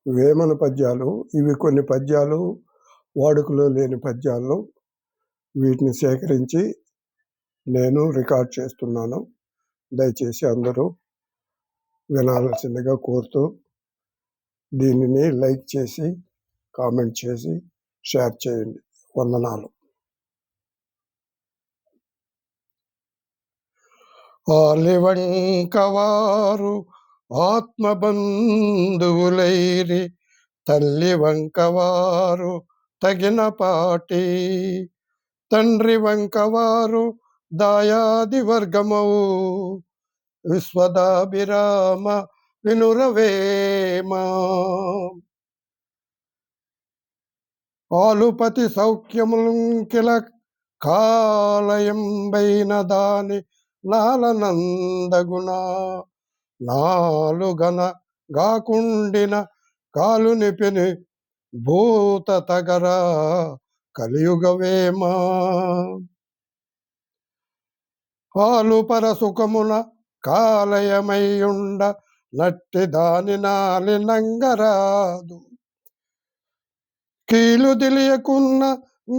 వేమన పద్యాలు. ఇవి కొన్ని పద్యాలు వాడుకలో లేని పద్యాలు. వీటిని సేకరించి నేను రికార్డ్ చేస్తున్నాను. దయచేసి అందరూ వినాల్సిందిగా కోరుతూ దీనిని లైక్ చేసి, కామెంట్ చేసి, షేర్ చేయండి. వందనాలు. ఆలివంకవారు ఆత్మబంధువులైరి, తల్లి వంకవారు తగిన పాటి, తండ్రి వంకవారు దాయాది వర్గమవు, విశ్వదాభిరామ వినురవేమా. ఆలుపతి సౌఖ్యములుంకిల కాలయంబైన దాని లాలనందగుణ, నాలుగన గాకుండిన కాలునిపిని భూత తగరా కలియుగవేమా. పాలు పరసుఖమున కాలయమయ్యుండ నట్టి దాని నాలి నంగరాదు, కీలు తెలియకున్న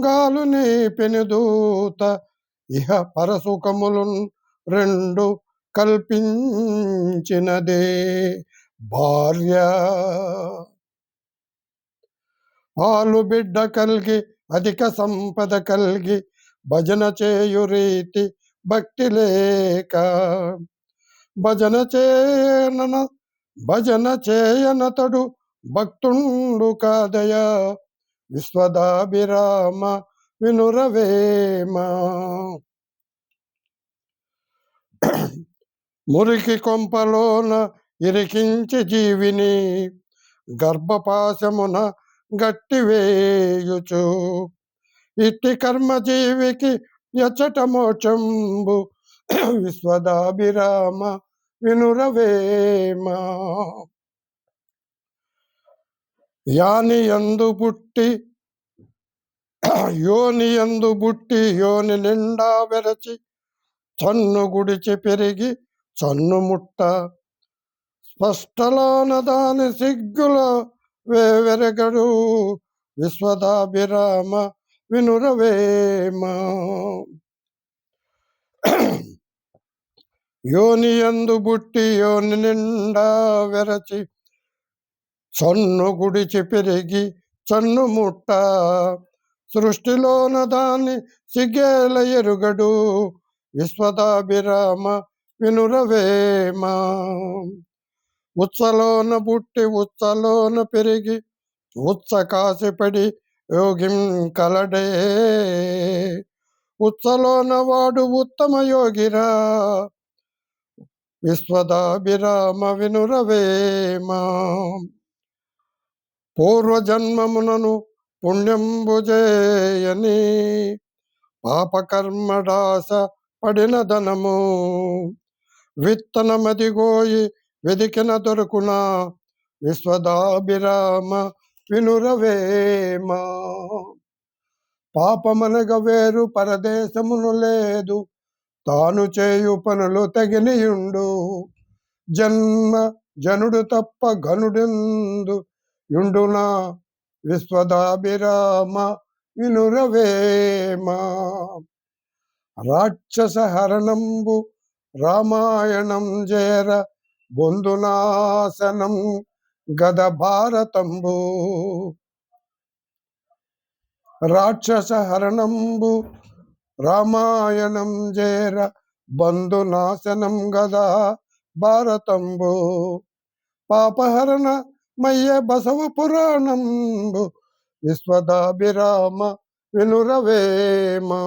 గాలుని పెనుదూత ఇహ పరసుఖములు రెండు కల్పించినదే భార్య. పాలు బిడ్డ కల్గి అధిక సంపద కల్గి, భజన చేయు రీతి భక్తి లేక, భజన చేయనతడు భక్తుండు కాదయా, విశ్వదాభిరామ వినురవేమా. మురికి కొంపలోన ఇరికించి జీవిని, గర్భపాశమున గట్టివేయుచు, ఇట్టి కర్మజీవికి ఎచ్చట మోక్షంబు, విశ్వదాభిరామ వినురవేమా. యాని యందు పుట్టి యోని నిండా వెరచి, చన్ను గుడిచి పెరిగి చన్ను ముట్ట, స్పష్టలోన దాని సిగ్గుల వెరగడు, విశ్వదాభిరామ వినురవేమా. యోని యందు బుట్టి యోని నిండా వెరచి, చన్ను గుడిచి పెరిగి చన్ను ముట్ట, సృష్టిలోన దాని సిగ్గేల ఎరుగడు, విశ్వదాభిరామ వినురవేమా. ఉచ్చలోన బుట్టి ఉచ్చలోన పెరిగి ఉచ్చ కాసిపడి యోగిం కలడే, ఉచ్చలోన వాడు ఉత్తమ యోగిరా, విశ్వదాభిరామ వినురవేమా. పూర్వజన్మమునను పుణ్యంబుజేయని, పాపకర్మడాస పడిన ధనము, విత్తనమదిగోయి వెదికిన దొరుకునా, విశ్వదాభిరామ వినురవేమా. పాపమనగ వేరు పరదేశమును లేదు, తాను చేయు పనులు తగినియుండు, జనుడు తప్ప గనుడెందు యుండునా, విశ్వదాభిరామ వినురవేమా. రాక్షస హరణంబు రామాయణం జేర, బొందునాశనం గద భారతంబు, రాక్షస హరణంబు రామాయణం జేర, బంధునాశనం గదా భారతంబు, పాపహరణ మయ్య బసవ పురాణంబు, విశ్వదాభిరామ వినురవేమా.